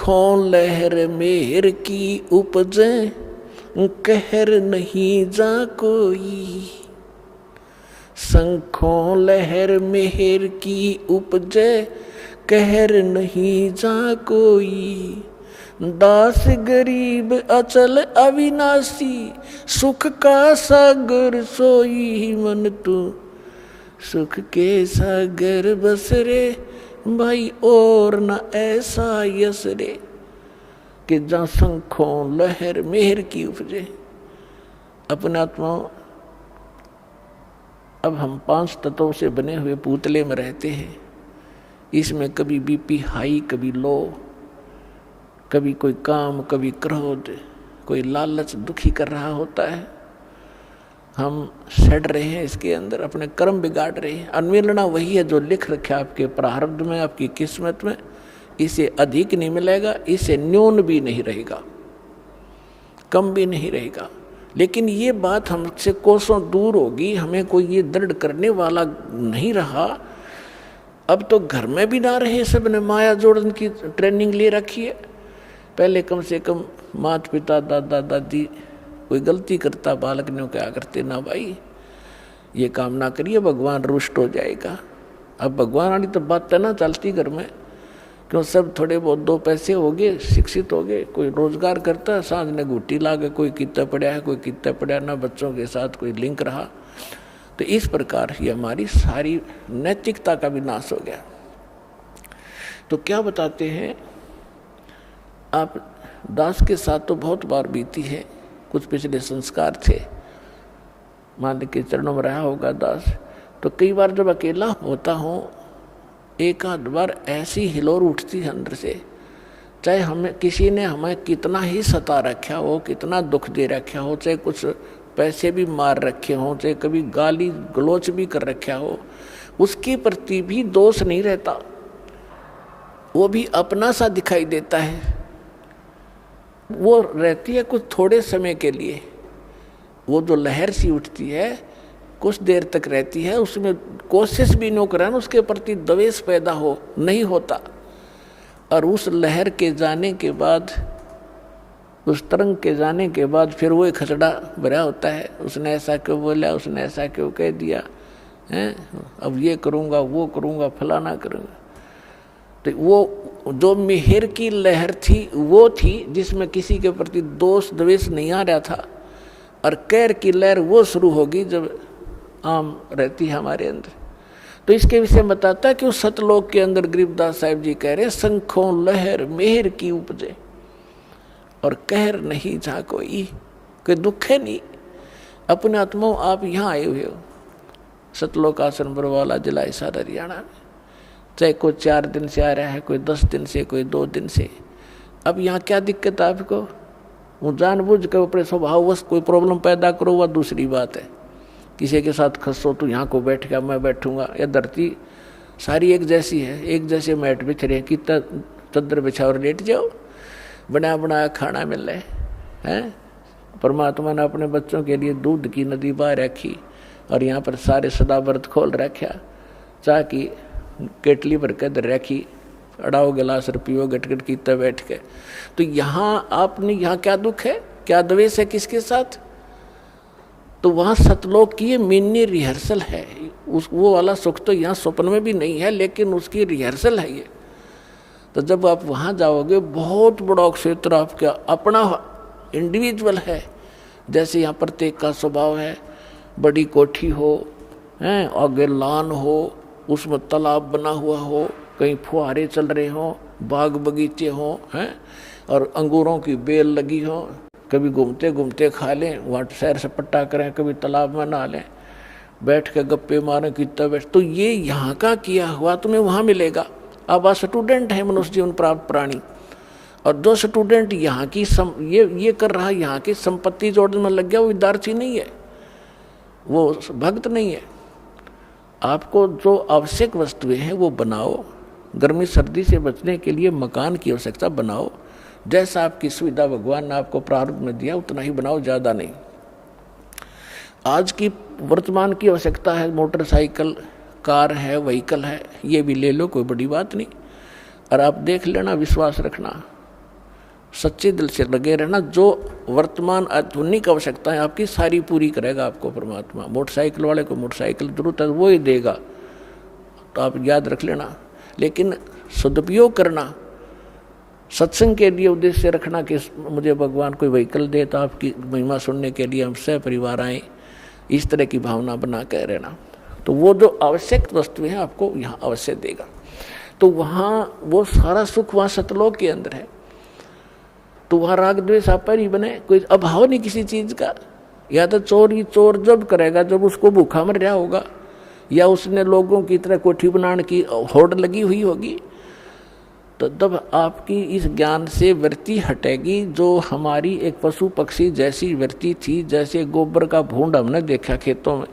शंखों लहर मेहर की उपजे, कहर नहीं जा कोई। शंखों लहर मेहर की उपजे, कहर नहीं जा कोई। दास गरीब अचल अविनाशी, सुख का सागर सोई। मन तू सुख के सागर बस रे, भाई और न ऐसा यस रे। कि जहाँ शंखों लहर मेहर की उपजे। अपने आत्मा, अब हम 5 तत्वों से बने हुए पुतले में रहते हैं। इसमें कभी बीपी हाई, कभी लो, कभी कोई काम, कभी क्रोध, कोई लालच दुखी कर रहा होता है। हम सड़ रहे हैं इसके अंदर, अपने कर्म बिगाड़ रहे हैं। अन्वेलना वही है जो लिख रखा आपके प्रारब्ध में, आपकी किस्मत में। इसे अधिक नहीं मिलेगा, इसे न्यून भी नहीं रहेगा, कम भी नहीं रहेगा। लेकिन ये बात हमसे कोसों दूर होगी, हमें कोई ये दृढ़ करने वाला नहीं रहा। अब तो घर में भी ना रहे, सब ने माया जोड़न की ट्रेनिंग ले रखी है। पहले कम से कम माता पिता, दादा दादी कोई गलती करता, बालक ने क्या करते, ना भाई ये काम ना करिए, भगवान रुष्ट हो जाएगा। अब भगवान वाली तो बात ना चलती घर में, क्यों सब थोड़े बहुत 2 पैसे हो गए, शिक्षित हो गए, कोई रोजगार करता है, सांझ ने घूटी ला के कोई कितना पढ़ा है, कोई कितना पढ़ा, ना बच्चों के साथ कोई लिंक रहा। तो इस प्रकार ये हमारी सारी नैतिकता का विनाश हो गया। तो क्या बताते हैं, आप दास के साथ तो बहुत बार बीती है, कुछ पिछले संस्कार थे, मान के चरणों में रहा होगा दास। तो कई बार जब अकेला होता हूँ, एक आध बार ऐसी हिलोर उठती है अंदर से, चाहे हमें किसी ने हमें कितना ही सता रखा हो, कितना दुख दे रखा हो, चाहे कुछ पैसे भी मार रखे हों, चाहे कभी गाली गलोच भी कर रखा हो, उसके प्रति भी दोष नहीं रहता। वो भी अपना सा दिखाई देता है। वो रहती है कुछ थोड़े समय के लिए, वो जो लहर सी उठती है कुछ देर तक रहती है, उसमें कोशिश भी न करें उसके प्रति द्वेष पैदा हो, नहीं होता। और उस लहर के जाने के बाद, उस तरंग के जाने के बाद फिर वो खसड़ा भरा होता है, उसने ऐसा क्यों बोला, उसने ऐसा क्यों कह दिया है, अब ये करूँगा, वो करूँगा, फलाना करूँगा। तो वो जो मेहर की लहर थी वो थी जिसमें किसी के प्रति दोष द्वेष नहीं आ रहा था। और कैर की लहर वो शुरू होगी जब आम रहती है हमारे अंदर। तो इसके विषय बताता है कि उस सतलोक के अंदर गरीबदास साहिब जी कह रहे, शंखों लहर मेहर की उपजे, और कहर नहीं जहाँ कोई दुख है नहीं। अपने आत्माओं, आप यहाँ आए हुए हो सतलोक आश्रम बरवाला, जिला हिसार, हरियाणा में। चाहे कोई 4 दिन से आ रहा है, कोई 10 दिन से, कोई 2 दिन से। अब यहाँ क्या दिक्कत है आपको? वो जानबूझ के अपने स्वभाववश कोई प्रॉब्लम पैदा करो, वह दूसरी बात है। किसी के साथ खसो तो यहाँ को बैठ गया, मैं बैठूंगा। या धरती सारी एक जैसी है, एक जैसे मैट बिछ रहे, कितना चद्दर बिछा और लेट जाओ, बना बनाया खाना मिल रहा है। परमात्मा ने अपने बच्चों के लिए दूध की नदी बहा रखी, और यहाँ पर सारे सदा व्रत खोल रखा, चाह की केटली भर के दर रखी, अड़ाओ गिलास पियो गटगट कीता बैठ के। तो यहाँ आपने, यहाँ क्या दुख है, क्या द्वेष है किसके साथ? तो वहाँ सतलोक की ये मिनी रिहर्सल है। उस वो वाला सुख तो यहाँ स्वप्न में भी नहीं है, लेकिन उसकी रिहर्सल है ये। तो जब आप वहाँ जाओगे, बहुत बड़ा क्षेत्र आपका अपना इंडिविजुअल है। जैसे यहाँ प्रत्येक का स्वभाव है, बड़ी कोठी हो, हैं, आगे लान हो, उसमें तालाब बना हुआ हो, कहीं फुहारे चल रहे हों, बाग बगीचे हों, हैं, और अंगूरों की बेल लगी हो, कभी घूमते घूमते खा लें, वहाँ सैर सपट्टा करें, कभी तालाब में नहा लें, बैठ के गप्पे मारें, कितना बैठ। तो ये यहाँ का किया हुआ तुम्हें वहाँ मिलेगा। अब आप स्टूडेंट है, मनुष्य जीवन प्राप्त प्राणी, और जो स्टूडेंट यहाँ की ये कर रहा है, यहाँ की संपत्ति जोड़ने में लग गया, वो विद्यार्थी नहीं है, वो भक्त नहीं है। आपको जो आवश्यक वस्तुएं हैं वो बनाओ। गर्मी सर्दी से बचने के लिए मकान की आवश्यकता बनाओ, जैसा आपकी सुविधा भगवान ने आपको प्रारब्ध में दिया उतना ही बनाओ, ज़्यादा नहीं। आज की वर्तमान की आवश्यकता है, मोटरसाइकिल, कार है, व्हीकल है, ये भी ले लो, कोई बड़ी बात नहीं। और आप देख लेना, विश्वास रखना, सच्चे दिल से लगे रहना। जो वर्तमान आधुनिक आवश्यकताएं आपकी सारी पूरी करेगा आपको परमात्मा। मोटरसाइकिल वाले को मोटरसाइकिल जरूरत है वो ही देगा, तो आप याद रख लेना। लेकिन सदुपयोग करना, सत्संग के लिए उद्देश्य रखना कि मुझे भगवान कोई व्हीकल दे तो आपकी महिमा सुनने के लिए हम सह परिवार आए, इस तरह की भावना बना कर रहना। तो वो जो आवश्यक वस्तु है आपको यहाँ अवश्य देगा। तो वहाँ वो सारा सुख वहाँ सतलोक के अंदर है। तो वहाँ राग द्वेष आप पर ही बने, कोई अभाव नहीं किसी चीज का। या तो चोर जब करेगा जब उसको भूखा मर रहा होगा, या उसने लोगों की तरह कोठी बनाने की होड़ लगी हुई होगी, तो तब आपकी इस ज्ञान से वृत्ति हटेगी जो हमारी एक पशु पक्षी जैसी वृत्ति थी। जैसे गोबर का भूंड हमने देखा खेतों में,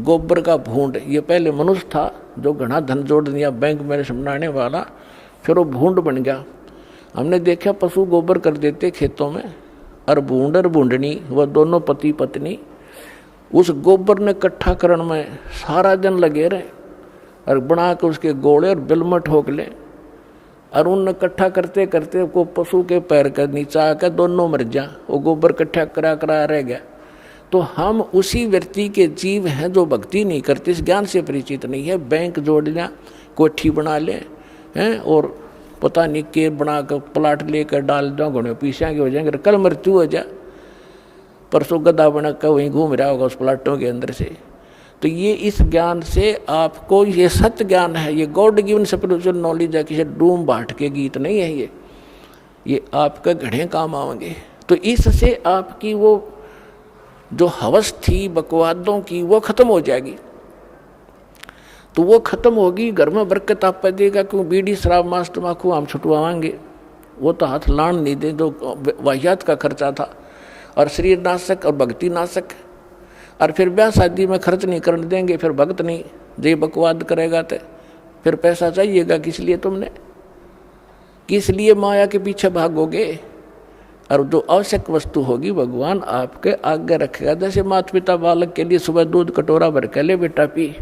गोबर का भूंड, ये पहले मनुष्य था जो घना धन जोड़ दिया बैंक में बनाने वाला, फिर वो भूंड बन गया। हमने देखा पशु गोबर कर देते खेतों में, और भूंड और भूंडनी वह दोनों पति पत्नी उस गोबर ने इकट्ठा करने में सारा दिन लगे रहे, और बना के उसके गोले और बिलमट ठोक ले, और उन इकट्ठा करते करते को पशु के पैर के नीचे आकर दोनों मर जा, वो गोबर इकट्ठा करा रह गया। तो हम उसी व्यक्ति के जीव हैं जो भक्ति नहीं करते, इस ज्ञान से परिचित नहीं है। बैंक जोड़ लिया, कोठी बना ले हैं, और पता नहीं के बना कर प्लाट लेकर डाल दो, घोड़े पीछा के हो जाएंगे, कल मृत्यु हो जा, परसों गधा बना कर वहीं घूम रहा होगा उस प्लाटों के अंदर से। तो ये इस ज्ञान से आपको, ये सत्य ज्ञान है, ये गॉड गिवन स्पिरिचुअल नॉलेज है, किसी डूम बाट के गीत नहीं है ये आपके घड़े काम आएंगे। तो इससे आपकी वो जो हवस थी बकवादों की वो खत्म हो जाएगी। तो वो खत्म होगी, घर में बरकत आप पर देगा। क्यों बीड़ी शराब मांस तम्बाकू हम छुटवाएंगे, वो तो हाथ लान नहीं दे, जो वाहियात का खर्चा था, और शरीर नाशक और भक्ति नाशक। और फिर ब्याह शादी में खर्च नहीं करने देंगे, फिर भक्त नहीं, जे बकवाद करेगा तो फिर पैसा चाहिएगा किस लिए तुमने, किस लिए माया के पीछे भागोगे। और जो आवश्यक वस्तु होगी भगवान आपके आगे रखेगा। जैसे माता पिता बालक के लिए सुबह दूध कटोरा भर के ले बेटा पी,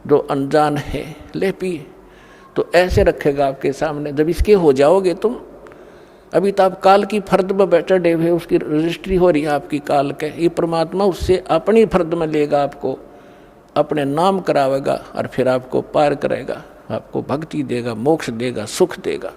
जो अनजान है ले पी, तो ऐसे रखेगा आपके सामने। जब इसके हो जाओगे तुम, अभी तो आप काल की फर्द में बैठे डे हुए, उसकी रजिस्ट्री हो रही है आपकी काल के, ये परमात्मा उससे अपनी फर्द में लेगा, आपको अपने नाम करावेगा, और फिर आपको पार करेगा, आपको भक्ति देगा, मोक्ष देगा, सुख देगा।